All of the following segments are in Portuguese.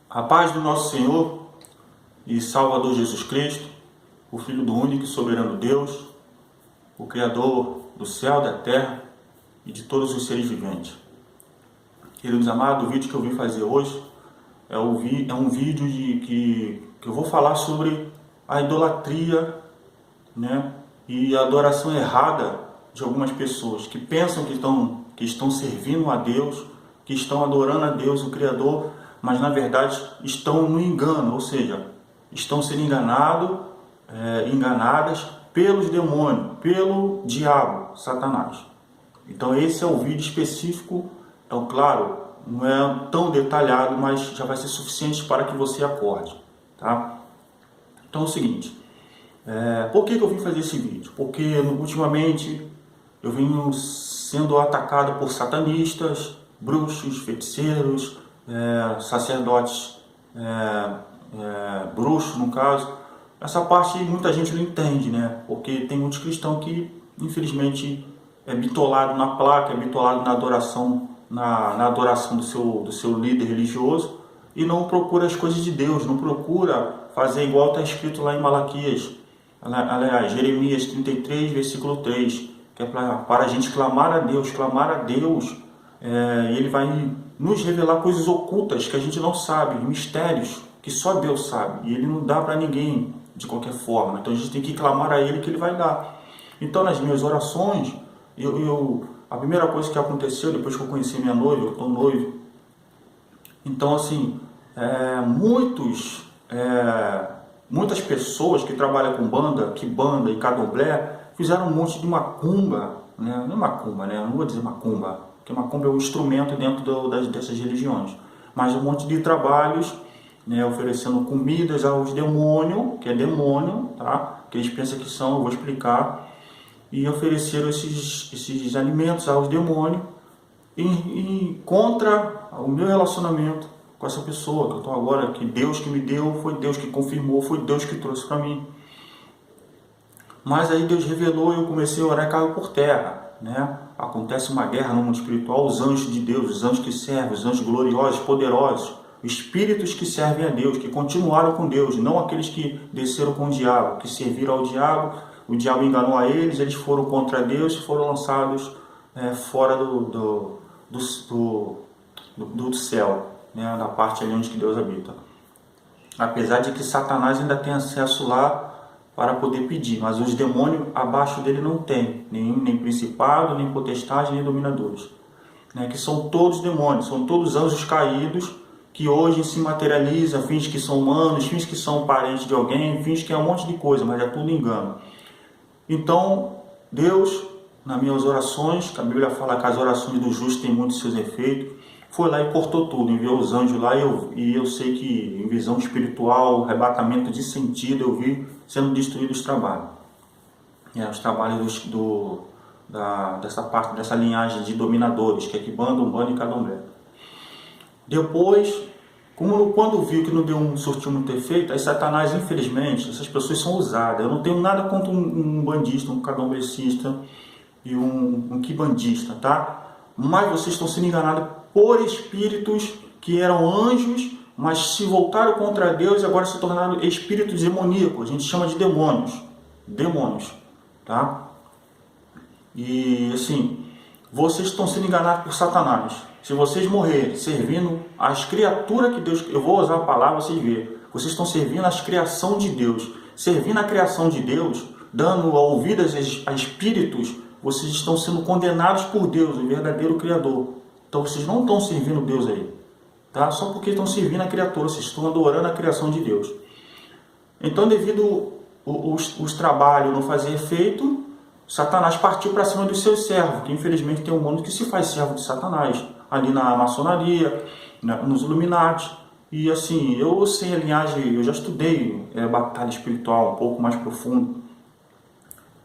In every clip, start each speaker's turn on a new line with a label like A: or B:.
A: A paz do nosso Senhor e Salvador Jesus Cristo, o Filho do único e soberano Deus, o Criador do céu, da terra e de todos os seres viventes. Queridos amados, o vídeo que eu vim fazer hoje é um vídeo que eu vou falar sobre a idolatria, né, e a adoração errada de algumas pessoas que pensam que estão servindo a Deus, que estão adorando a Deus, o Criador, mas na verdade estão no engano, ou seja, estão sendo enganadas pelos demônios, pelo diabo, Satanás. Então esse é o vídeo específico, então claro, não é tão detalhado, mas já vai ser suficiente para que você acorde, tá? Então é o seguinte, por que eu vim fazer esse vídeo? Porque ultimamente eu venho sendo atacado por satanistas, bruxos, feiticeiros, sacerdotes, bruxos no caso. Essa parte muita gente não entende, né? Porque tem muitos cristãos que infelizmente é bitolado na placa, é bitolado na adoração, na adoração do seu líder religioso e não procura as coisas de Deus, não procura fazer igual está escrito lá em Malaquias, aliás, Jeremias 33, versículo 3, que é para a gente clamar a Deus, e Ele vai nos revelar coisas ocultas que a gente não sabe, mistérios que só Deus sabe, e Ele não dá para ninguém de qualquer forma, então a gente tem que clamar a Ele que Ele vai dar. Então nas minhas orações, a primeira coisa que aconteceu, depois que eu conheci minha noiva, eu estou noivo, então assim, muitas pessoas que trabalham com banda e candomblé, fizeram um monte de macumba, né? Não é macumba, né? Eu não vou dizer macumba, porque macumba é um instrumento dentro dessas religiões, mas um monte de trabalhos, né, oferecendo comidas aos demônios, que é demônio, tá? Que eles pensam que são, eu vou explicar, e ofereceram esses alimentos aos demônios e contra o meu relacionamento com essa pessoa que eu estou agora, que Deus que me deu, foi Deus que confirmou, foi Deus que trouxe para mim. Mas aí Deus revelou e eu comecei a orar e caiu por terra, né? Acontece uma guerra no mundo espiritual, os anjos de Deus, os anjos que servem, os anjos gloriosos, poderosos, espíritos que servem a Deus, que continuaram com Deus, não aqueles que desceram com o diabo, que serviram ao diabo, o diabo enganou a eles, eles foram contra Deus e foram lançados fora do céu, né? Da parte ali onde que Deus habita. Apesar de que Satanás ainda tem acesso lá para poder pedir, mas os demônios abaixo dele não tem, nem principado, nem potestade, nem dominadores, né? Que são todos demônios, são todos anjos caídos, que hoje se materializa, fins que são humanos, fins que são parentes de alguém, fins que é um monte de coisa, mas é tudo engano. Então, Deus, nas minhas orações, que a Bíblia fala que as orações do justo têm muitos seus efeitos, foi lá e cortou tudo, enviou os anjos lá e eu sei que em visão espiritual, arrebatamento de sentido, eu vi sendo destruídos os trabalhos. Os trabalhos dessa parte, dessa linhagem de dominadores, que é Quimbanda, Umbanda e Candomblé. Depois, quando viu que não deu surtiu muito efeito, aí Satanás, infelizmente, essas pessoas são usadas. Eu não tenho nada contra um bandista, um candomblecista e um quimbandista, tá? Mas vocês estão sendo enganados por espíritos que eram anjos, mas se voltaram contra Deus e agora se tornaram espíritos demoníacos. A gente chama de demônios, tá? E assim, vocês estão sendo enganados por Satanás. Se vocês morrerem servindo as criaturas que Deus... Eu vou usar a palavra, vocês verem. Vocês estão servindo as criação de Deus. Servindo a criação de Deus, dando ouvidas a espíritos, vocês estão sendo condenados por Deus, o verdadeiro Criador. Então vocês não estão servindo Deus aí, tá? Só porque estão servindo a criatura, vocês estão adorando a criação de Deus. Então, devido os trabalhos não fazer efeito, Satanás partiu para cima dos seus servos, que infelizmente tem um mundo que se faz servo de Satanás, ali na maçonaria, nos Illuminati. E assim, eu sei a linhagem, eu já estudei batalha espiritual um pouco mais profundo.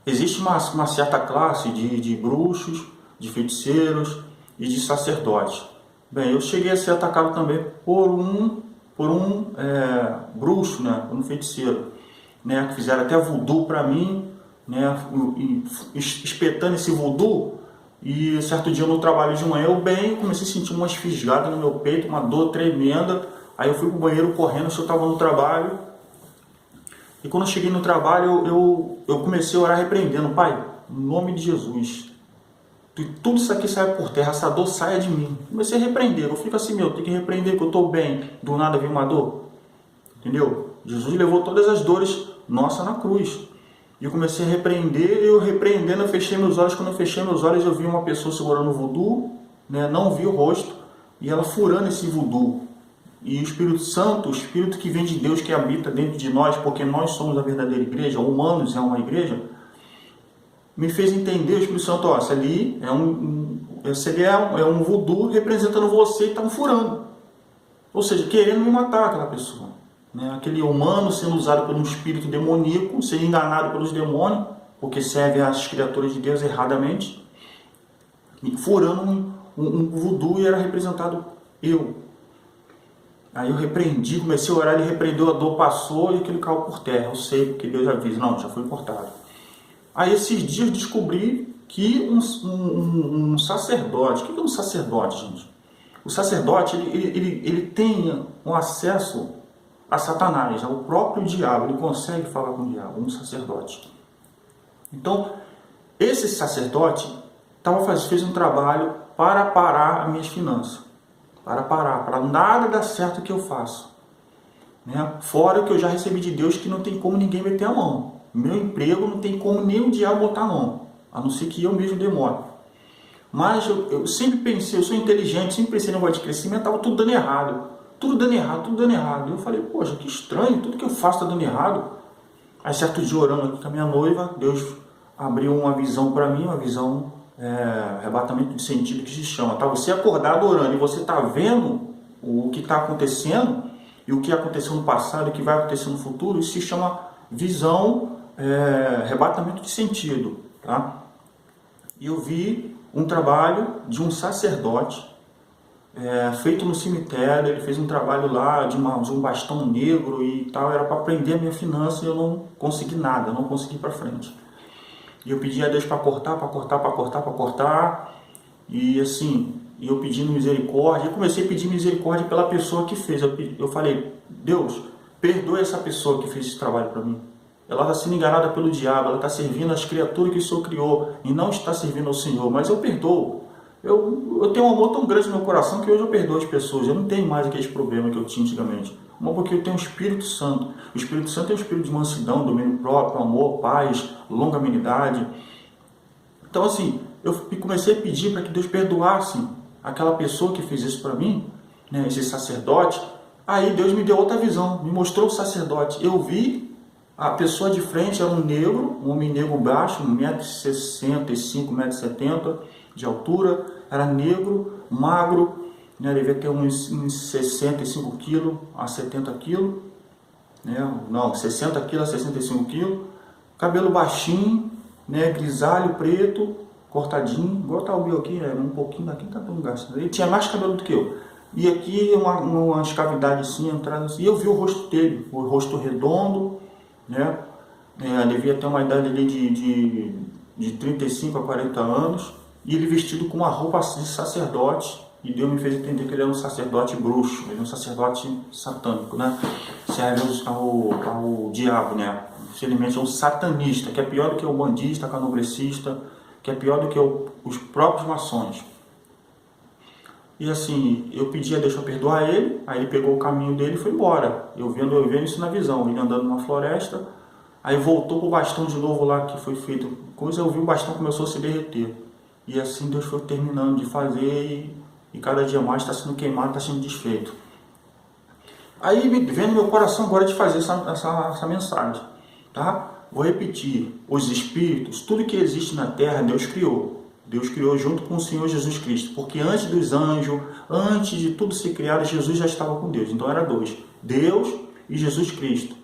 A: Existe uma certa classe de bruxos, de feiticeiros e de sacerdotes. Bem, eu cheguei a ser atacado também por um bruxo, né, por um feiticeiro, né, que fizeram até voodoo para mim, né, espetando esse voodoo. E certo dia no trabalho de manhã, eu comecei a sentir umas fisgadas no meu peito, uma dor tremenda, Aí eu fui pro banheiro correndo, eu estava no trabalho. E quando eu cheguei no trabalho, eu comecei a orar repreendendo. Pai, em nome de Jesus, tudo isso aqui saia por terra, essa dor saia de mim. Comecei a repreender. Eu fico assim, tem que repreender que eu estou bem. Do nada vem uma dor. Entendeu? Jesus levou todas as dores nossa na cruz. E eu comecei a repreender, eu repreendendo, eu fechei meus olhos. Quando eu fechei meus olhos, eu vi uma pessoa segurando o voodoo, né? Não vi o rosto, e ela furando esse voodoo. E o Espírito Santo, o Espírito que vem de Deus, que habita dentro de nós, porque nós somos a verdadeira igreja, humanos é uma igreja, me fez entender, o Espírito Santo, ó, esse ali é um voodoo representando você e estão furando. Ou seja, querendo me matar aquela pessoa. Né? Aquele humano sendo usado por um espírito demoníaco, sendo enganado pelos demônios, porque serve às criaturas de Deus erradamente, furando um voodoo e era representado eu. Aí eu repreendi, comecei a orar, ele repreendeu, a dor passou e aquele caiu por terra. Eu sei, porque Deus avisa, não, já foi cortado. Aí esses dias descobri que um sacerdote, o que é um sacerdote, gente? O sacerdote, ele tem um acesso a Satanás, ao próprio diabo, ele consegue falar com o diabo, um sacerdote. Então, esse sacerdote fez um trabalho para parar as minhas finanças, para nada dar certo o que eu faço. Né? Fora que eu já recebi de Deus que não tem como ninguém meter a mão. Meu emprego não tem como nem o diabo botar a mão, a não ser que eu mesmo demore. Mas eu sempre pensei, eu sou inteligente, sempre pensei no negócio de crescimento, estava tudo dando errado. Tudo dando errado. Eu falei, poxa, que estranho, tudo que eu faço está dando errado. Aí certo dia orando aqui com a minha noiva, Deus abriu uma visão para mim, uma visão, arrebatamento de sentido que se chama. Tá você acordado orando e você está vendo o que está acontecendo, e o que aconteceu no passado e o que vai acontecer no futuro, isso se chama visão, arrebatamento de sentido. Tá? E eu vi um trabalho de um sacerdote, feito no cemitério. Ele fez um trabalho lá de um bastão negro e tal, era para prender a minha finança e eu não consegui nada, não consegui ir para frente. E eu pedi a Deus para cortar, e assim, eu pedindo misericórdia, eu comecei a pedir misericórdia pela pessoa que fez. Eu falei, Deus, perdoa essa pessoa que fez esse trabalho para mim. Ela está sendo enganada pelo diabo, ela está servindo as criaturas que o Senhor criou e não está servindo ao Senhor, mas eu perdoo. Eu tenho um amor tão grande no meu coração que hoje eu perdoo as pessoas. Eu não tenho mais aqueles problemas que eu tinha antigamente. Mas porque eu tenho o Espírito Santo. O Espírito Santo é o espírito de mansidão, domínio próprio, amor, paz, longanimidade. Então assim, eu comecei a pedir para que Deus perdoasse aquela pessoa que fez isso para mim, né, esse sacerdote. Aí Deus me deu outra visão, me mostrou o sacerdote. Eu vi a pessoa de frente, era um negro, um homem negro baixo, 1,65 m, 1,70 m de altura, era negro, magro, né, devia ter uns 65 kg a 70 kg, né, não, 60 kg a 65 kg, cabelo baixinho, né, grisalho, preto, cortadinho, igual tá o meu aqui, um pouquinho daqui, tá tão gastando. Ele tinha mais cabelo do que eu. E aqui umas cavidades assim, entrada assim, e eu vi o rosto dele, o rosto redondo, né, devia ter uma idade ali de 35 a 40 anos, e ele vestido com uma roupa de sacerdote, e Deus me fez entender que ele é um sacerdote bruxo, ele é um sacerdote satânico, né? Serve ao diabo, né? Infelizmente é um satanista, que é pior do que o bandista, canobrecista, que é pior do que os próprios maçons. E assim, eu pedi a Deus para perdoar ele, aí ele pegou o caminho dele e foi embora. Eu vendo isso na visão, ele andando numa floresta, aí voltou pro bastão de novo lá que foi feito coisa, eu vi o bastão começou a se derreter. E assim Deus foi terminando de fazer e cada dia mais está sendo queimado, está sendo desfeito. Aí vem no meu coração agora de fazer essa mensagem, tá? Vou repetir, os espíritos, tudo que existe na Terra, Deus criou. Deus criou junto com o Senhor Jesus Cristo, porque antes dos anjos, antes de tudo ser criado, Jesus já estava com Deus. Então era dois, Deus e Jesus Cristo.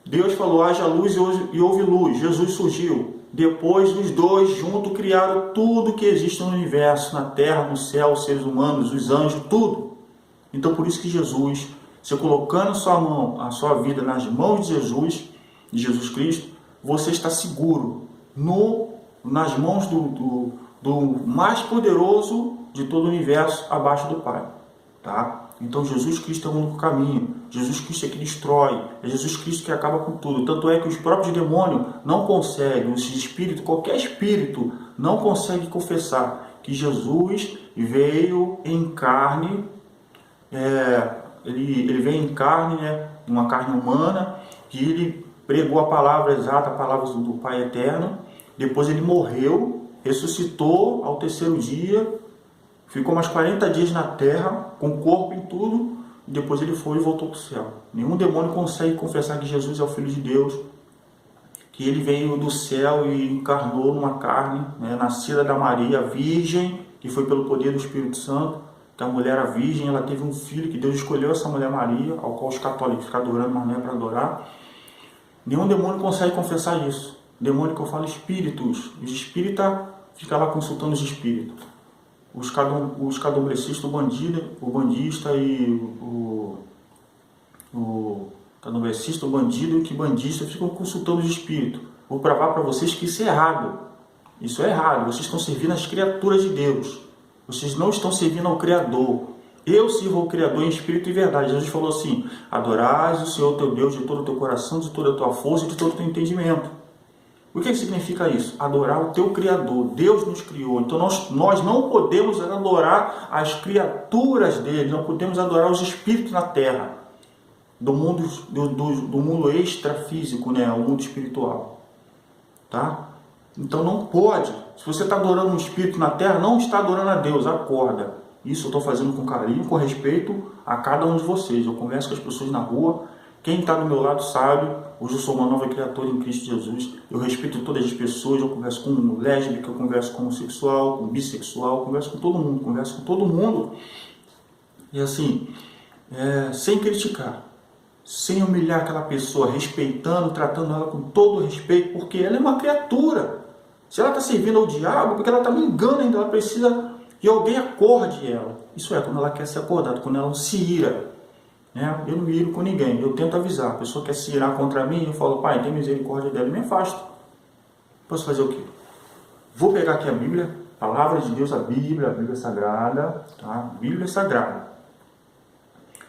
A: Deus falou, haja luz e houve luz, Jesus surgiu. Depois os dois juntos criaram tudo que existe no universo, na terra, no céu, os seres humanos, os anjos, tudo. Então por isso que Jesus, você colocando a sua vida nas mãos de Jesus Cristo, você está seguro nas mãos do mais poderoso de todo o universo, abaixo do Pai. Tá? Então Jesus Cristo é o único caminho. Jesus Cristo é que destrói. É Jesus Cristo que acaba com tudo. Tanto é que os próprios demônios não conseguem, os espíritos, qualquer espírito, não consegue confessar que Jesus veio em carne, ele veio em carne, uma carne humana, que ele pregou a palavra exata, a palavra do Pai Eterno. Depois ele morreu, ressuscitou ao terceiro dia, ficou mais 40 dias na terra, com o corpo e tudo, e depois ele foi e voltou para o céu. Nenhum demônio consegue confessar que Jesus é o Filho de Deus, que ele veio do céu e encarnou numa carne, nascida da Maria, virgem, que foi pelo poder do Espírito Santo, que a mulher era virgem, ela teve um filho, que Deus escolheu essa mulher Maria, ao qual os católicos ficam adorando, mas não é para adorar. Nenhum demônio consegue confessar isso. Demônio que eu falo, espíritos. Os espíritas ficam lá consultando os espíritos. Os candomblecistas, o bandista e o candomblecista, o bandido e o bandista ficam consultando os espíritos. Vou provar para vocês que isso é errado. Isso é errado. Vocês estão servindo as criaturas de Deus. Vocês não estão servindo ao Criador. Eu sirvo ao Criador em espírito e verdade. Jesus falou assim: adorás o Senhor teu Deus de todo o teu coração, de toda a tua força e de todo o teu entendimento. O que significa isso? Adorar o teu Criador. Deus nos criou. Então nós não podemos adorar as criaturas dele, não podemos adorar os espíritos na terra, do mundo extrafísico, o mundo espiritual. Tá? Então não pode. Se você está adorando um espírito na terra, não está adorando a Deus. Acorda. Isso eu estou fazendo com carinho, com respeito a cada um de vocês. Eu converso com as pessoas na rua. Quem está do meu lado sabe, hoje eu sou uma nova criatura em Cristo Jesus. Eu respeito todas as pessoas, eu converso com lésbica, eu converso com homossexual, com bissexual, eu converso com todo mundo. E assim, sem criticar, sem humilhar aquela pessoa, respeitando, tratando ela com todo respeito, porque ela é uma criatura. Se ela está servindo ao diabo, porque ela está me enganando ainda, ela precisa que alguém acorde ela. Isso é, quando ela quer ser acordada, quando ela se ira. Eu não me iro com ninguém, eu tento avisar. A pessoa quer se irar contra mim, eu falo: pai, tem misericórdia dela, e me afasto. Posso fazer o quê? Vou pegar aqui a Bíblia, Palavra de Deus, a Bíblia Sagrada, tá? Bíblia Sagrada.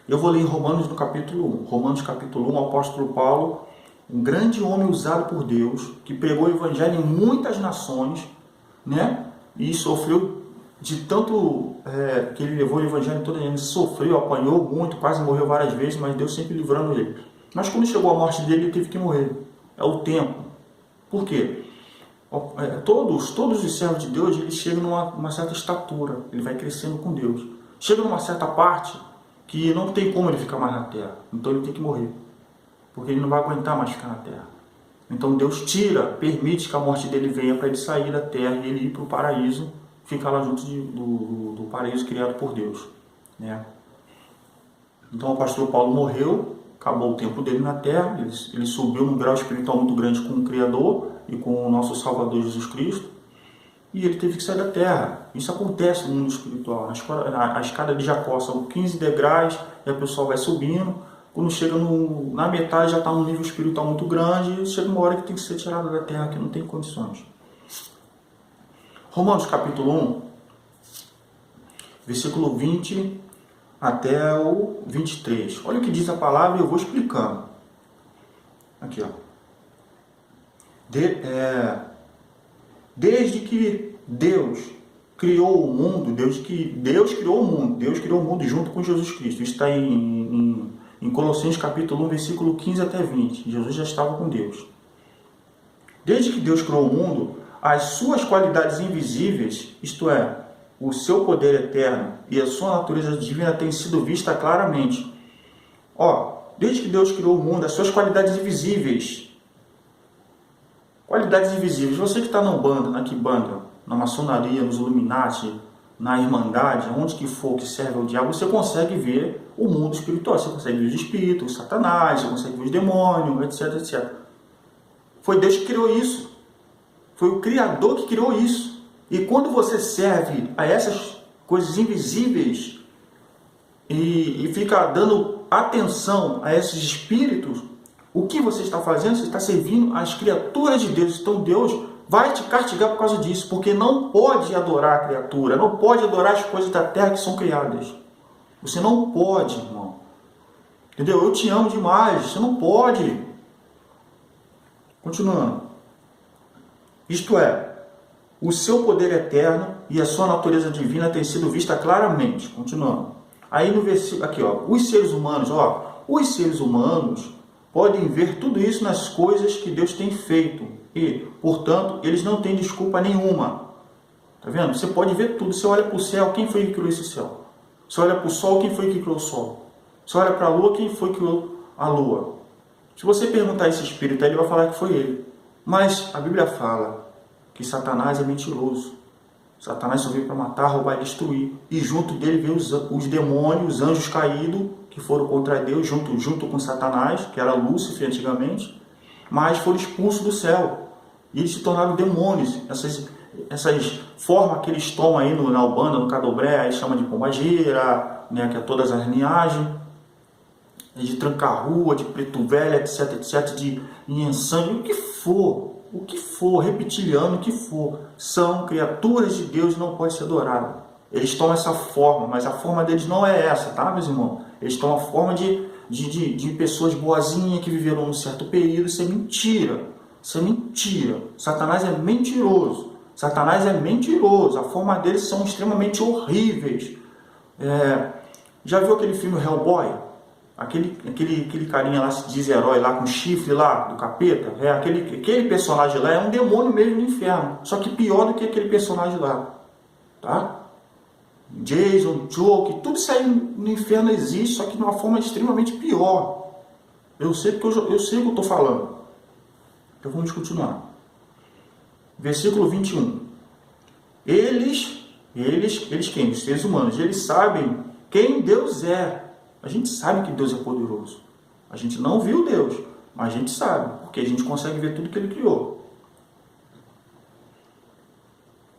A: Eu vou ler em Romanos no capítulo 1. Romanos capítulo 1, o apóstolo Paulo, um grande homem usado por Deus, que pregou o evangelho em muitas nações, e sofreu de tanto que ele levou o evangelho em toda a gente, sofreu, apanhou muito, quase morreu várias vezes, mas Deus sempre livrando ele. Mas quando chegou a morte dele, ele teve que morrer. É o tempo. Por quê? Todos os servos de Deus, eles chegam numa certa estatura, ele vai crescendo com Deus. Chega numa certa parte que não tem como ele ficar mais na terra, então ele tem que morrer, porque ele não vai aguentar mais ficar na terra. Então Deus permite que a morte dele venha para ele sair da terra e ele ir para o paraíso, ficar lá junto do paraíso criado por Deus. Então o apóstolo Paulo morreu, acabou o tempo dele na terra, ele subiu num grau espiritual muito grande com o Criador e com o nosso Salvador Jesus Cristo, e ele teve que sair da terra. Isso acontece no mundo espiritual. A escada de Jacó são 15 degraus, e a pessoa vai subindo. Quando chega na metade, já está num nível espiritual muito grande, e chega uma hora que tem que ser tirado da terra, que não tem condições. Romanos capítulo 1, versículo 20 até o 23. Olha o que diz a palavra e eu vou explicando. Aqui, ó. Desde que Deus criou o mundo, Deus criou o mundo junto com Jesus Cristo. Isso está em Colossenses capítulo 1, versículo 15 até 20. Jesus já estava com Deus. Desde que Deus criou o mundo, as suas qualidades invisíveis, isto é, o seu poder eterno e a sua natureza divina têm sido vistas claramente. Desde que Deus criou o mundo, as suas qualidades invisíveis. Qualidades invisíveis. Você que está na Umbanda, na Quimbanda, na maçonaria, nos Illuminati, na Irmandade, onde que for que serve ao diabo, você consegue ver o mundo espiritual. Você consegue ver os espíritos, Satanás, você consegue ver os demônios, etc, etc. Foi Deus que criou isso. Foi o Criador que criou isso. E quando você serve a essas coisas invisíveis e fica dando atenção a esses espíritos, o que você está fazendo? Você está servindo as criaturas de Deus. Então Deus vai te castigar por causa disso, porque não pode adorar a criatura, não pode adorar as coisas da terra que são criadas. Você não pode, irmão. Entendeu? Eu te amo demais. Você não pode. Continuando. Isto é, o seu poder eterno e a sua natureza divina têm sido vista claramente. Continuando. Aí no versículo, aqui ó, os seres humanos podem ver tudo isso nas coisas que Deus tem feito e, portanto, eles não têm desculpa nenhuma. Tá vendo? Você pode ver tudo. Você olha para o céu, quem foi que criou esse céu? Você olha para o sol, quem foi que criou o sol? Você olha para a lua, quem foi que criou a lua? Se você perguntar a esse espírito, ele vai falar que foi ele. Mas a Bíblia fala que Satanás é mentiroso. Satanás só veio para matar, roubar e destruir. E junto dele veio os demônios, os anjos caídos, que foram contra Deus, junto com Satanás, que era Lúcifer antigamente, mas foram expulsos do céu. E eles se tornaram demônios. Essas formas que eles tomam aí na Umbanda, no Candomblé, aí chama de pombagira, né, que é todas as linhagens, de tranca-rua, de preto velho, etc, etc, de inhensão, o que for, reptiliano, o que for, são criaturas de Deus e não pode ser adorado. Eles tomam essa forma, mas a forma deles não é essa, tá, meus irmãos? Eles tomam a forma de pessoas boazinhas que viveram um certo período. Isso é mentira. Isso é mentira. Satanás é mentiroso. Satanás é mentiroso. A forma deles são extremamente horríveis. Já viu aquele filme Hellboy? Aquele carinha lá se diz herói lá com chifre lá do capeta? Aquele personagem lá é um demônio mesmo no inferno. Só que pior do que aquele personagem lá. Tá? Jason, Joke, tudo isso aí no inferno existe, só que de uma forma extremamente pior. Eu sei porque eu sei o que eu estou falando. Então vamos continuar. Versículo 21. Eles quem? Os seres humanos. Eles sabem quem Deus é. A gente sabe que Deus é poderoso. A gente não viu Deus, mas a gente sabe, porque a gente consegue ver tudo que Ele criou.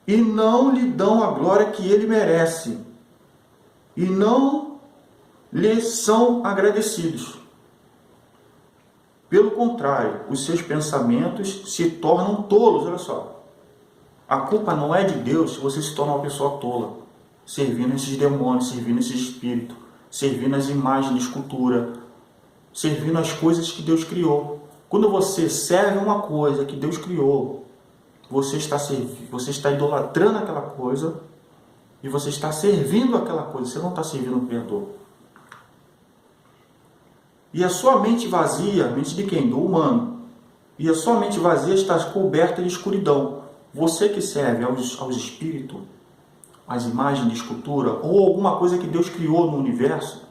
A: E não lhe dão a glória que Ele merece. E não lhe são agradecidos. Pelo contrário, os seus pensamentos se tornam tolos. Olha só. A culpa não é de Deus se você se torna uma pessoa tola, servindo esses demônios, servindo esses espíritos, servindo as imagens de escultura, servindo as coisas que Deus criou. Quando você serve uma coisa que Deus criou, você está idolatrando aquela coisa e você está servindo aquela coisa. Você não está servindo o Criador. E a sua mente vazia, mente de quem? Do humano. E a sua mente vazia está coberta de escuridão. Você que serve aos espíritos, às imagens de escultura, ou alguma coisa que Deus criou no universo,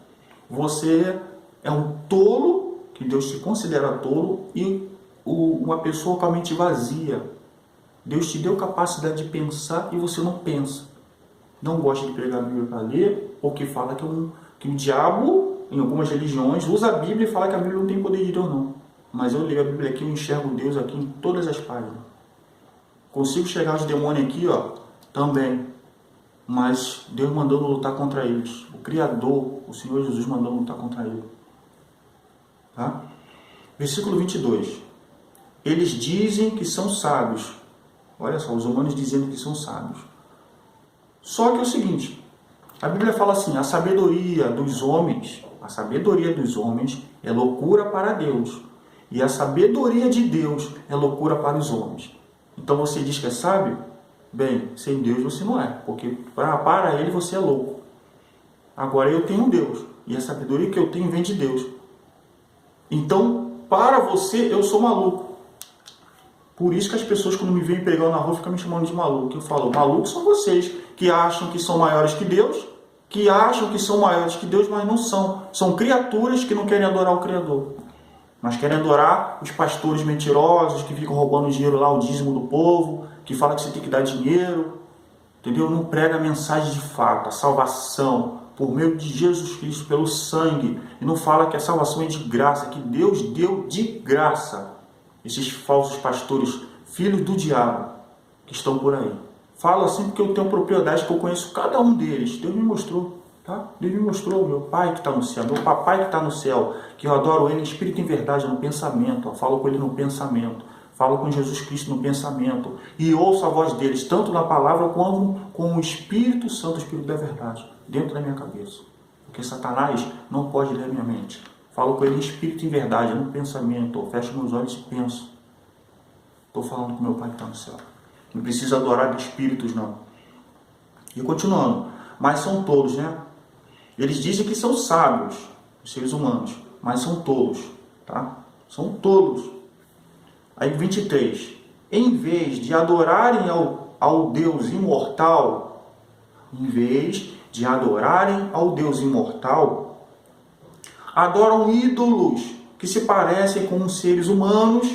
A: você é um tolo, que Deus se considera tolo, e uma pessoa com a mente vazia. Deus te deu capacidade de pensar e você não pensa. Não gosta de pegar a Bíblia para ler, ou que fala que o diabo, em algumas religiões, usa a Bíblia e fala que a Bíblia não tem poder de Deus, não. Mas eu leio a Bíblia aqui, eu enxergo Deus aqui em todas as páginas. Consigo chegar aos demônios aqui, ó, também. Mas Deus mandando lutar contra eles. O Criador, o Senhor Jesus mandando lutar contra ele. Tá? Versículo 22. Eles dizem que são sábios. Olha só, os humanos dizendo que são sábios. Só que é o seguinte, a Bíblia fala assim, a sabedoria dos homens é loucura para Deus. E a sabedoria de Deus é loucura para os homens. Então você diz que é sábio? Bem, sem Deus você não é, porque para ele você é louco. Agora eu tenho um Deus, e a sabedoria que eu tenho vem de Deus. Então, para você, eu sou maluco. Por isso que as pessoas, quando me veem pregando na rua, ficam me chamando de maluco. Eu falo, malucos são vocês, que acham que são maiores que Deus, mas não são. São criaturas que não querem adorar o Criador. Mas querem adorar os pastores mentirosos que ficam roubando dinheiro lá, o dízimo do povo, que fala que você tem que dar dinheiro, entendeu? Não prega a mensagem de fato, a salvação, por meio de Jesus Cristo, pelo sangue. E não fala que a salvação é de graça, que Deus deu de graça. Esses falsos pastores, filhos do diabo, que estão por aí. Falo assim porque eu tenho propriedade, que eu conheço cada um deles. Deus me mostrou. Tá? Deus me mostrou, meu Pai que está no céu, meu Papai que está no céu, que eu adoro Ele em espírito e em verdade, no pensamento. Eu falo com Ele no pensamento, falo com Jesus Cristo no pensamento e ouço a voz deles, tanto na palavra quanto com o Espírito Santo, o Espírito da verdade, dentro da minha cabeça. Porque Satanás não pode ler a minha mente. Falo com ele em espírito e em verdade, no pensamento. Eu fecho meus olhos e penso. Estou falando com meu Pai que está no céu. Não precisa adorar de espíritos, não. E continuando. Mas são tolos, né? Eles dizem que são sábios, os seres humanos. Mas são tolos, tá? São tolos. Aí 23. Em vez de adorarem ao Deus imortal, em vez de adorarem ao Deus imortal, adoram ídolos que se parecem com seres humanos,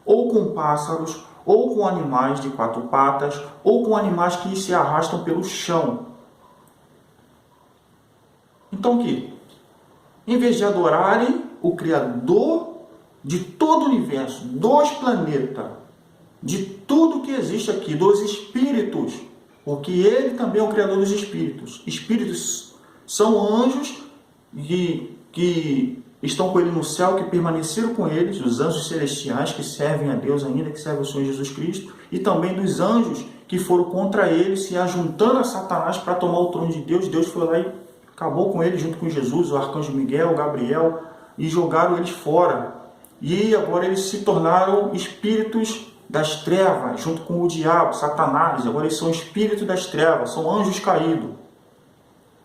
A: ou com pássaros, ou com animais de 4 patas, ou com animais que se arrastam pelo chão. Então que, em vez de adorarem o Criador de todo o universo, dos planetas, de tudo que existe aqui, dos espíritos, porque ele também é o Criador dos espíritos. Espíritos são anjos que estão com ele no céu, que permaneceram com eles, os anjos celestiais que servem a Deus ainda, que servem ao Senhor Jesus Cristo, e também dos anjos que foram contra ele, se ajuntando a Satanás para tomar o trono de Deus. Deus foi lá e acabou com ele, junto com Jesus, o arcanjo Miguel, o Gabriel, e jogaram eles fora. E agora eles se tornaram espíritos das trevas, junto com o diabo, Satanás. Agora eles são espíritos das trevas, são anjos caídos.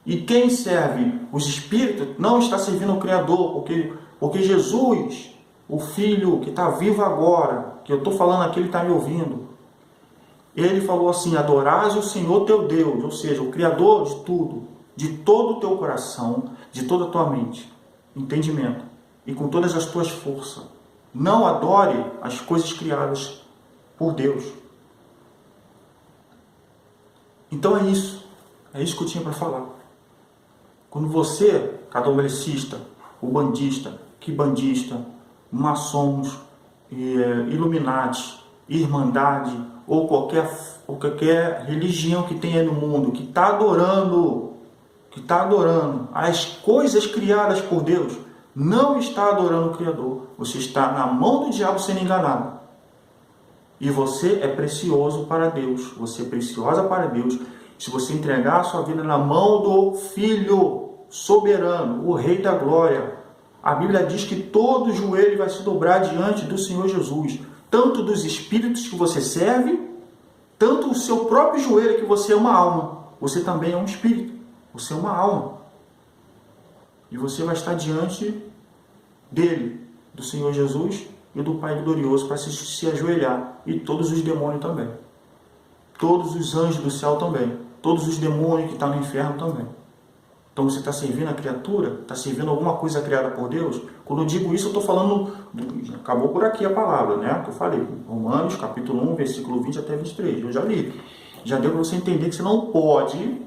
A: E quem serve os espíritos não está servindo ao Criador, porque Jesus, o Filho que está vivo agora, que eu estou falando aqui, ele está me ouvindo, ele falou assim: adorás o Senhor teu Deus, ou seja, o Criador de tudo, de todo o teu coração, de toda a tua mente, entendimento, e com todas as tuas forças. Não adore as coisas criadas por Deus. Então é isso que eu tinha para falar. Quando você, candombelecista, ubandista, quibandista, maçons, Illuminati, Irmandade, ou qualquer religião que tenha no mundo, que está adorando as coisas criadas por Deus, não está adorando o Criador. Você está na mão do diabo sendo enganado. E você é precioso para Deus. Você é preciosa para Deus. Se você entregar a sua vida na mão do Filho soberano, o Rei da Glória, a Bíblia diz que todo joelho vai se dobrar diante do Senhor Jesus. Tanto dos espíritos que você serve, tanto o seu próprio joelho, que você é uma alma. Você também é um espírito. Você é uma alma. E você vai estar diante dele, do Senhor Jesus e do Pai glorioso, para se ajoelhar. E todos os demônios também. Todos os anjos do céu também. Todos os demônios que estão no inferno também. Então você está servindo a criatura? Está servindo alguma coisa criada por Deus? Quando eu digo isso, eu estou falando... Acabou por aqui a palavra, né? Que eu falei. Romanos, capítulo 1, versículo 20 até 23. Eu já li. Já deu para você entender que você não pode...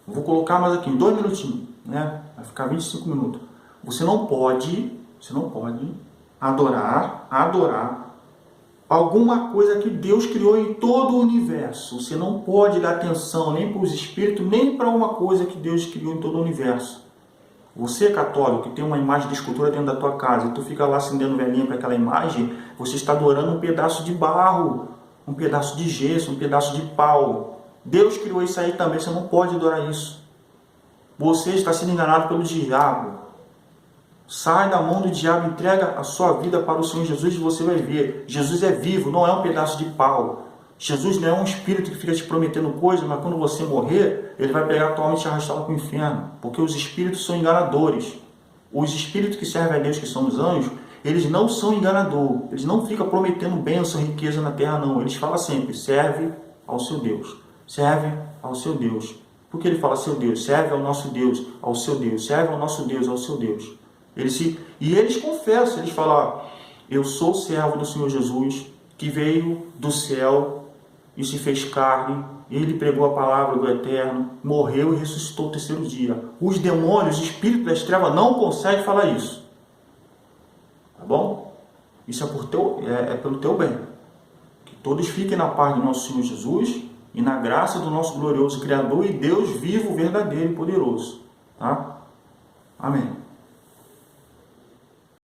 A: Vou colocar mais aqui, em 2 minutinhos, né? Vai ficar 25 minutos. Você não pode adorar alguma coisa que Deus criou em todo o universo. Você não pode dar atenção nem para os espíritos, nem para uma coisa que Deus criou em todo o universo. Você, católico, que tem uma imagem de escultura dentro da tua casa, e tu fica lá acendendo velhinha para aquela imagem, você está adorando um pedaço de barro, um pedaço de gesso, um pedaço de pau. Deus criou isso aí também, você não pode adorar isso. Você está sendo enganado pelo diabo. Sai da mão do diabo, entrega a sua vida para o Senhor Jesus e você vai ver. Jesus é vivo, não é um pedaço de pau. Jesus não é um espírito que fica te prometendo coisas, mas quando você morrer, ele vai pegar a tua alma e te arrastar lá para o inferno. Porque os espíritos são enganadores. Os espíritos que servem a Deus, que são os anjos, eles não são enganadores. Eles não ficam prometendo bênção, riqueza na terra, não. Eles falam sempre: serve ao seu Deus. Serve ao seu Deus. Por que ele fala seu Deus? Serve ao nosso Deus, ao seu Deus. Serve ao nosso Deus, ao seu Deus. Eles confessam, eles falam: eu sou servo do Senhor Jesus, que veio do céu e se fez carne. Ele pregou a palavra do Eterno, morreu e ressuscitou o 3º dia. Os demônios, os espíritos das trevas não conseguem falar isso. Tá bom? Isso é pelo teu bem. Que todos fiquem na paz do nosso Senhor Jesus e na graça do nosso glorioso Criador e Deus vivo, verdadeiro e poderoso. Tá? Amém.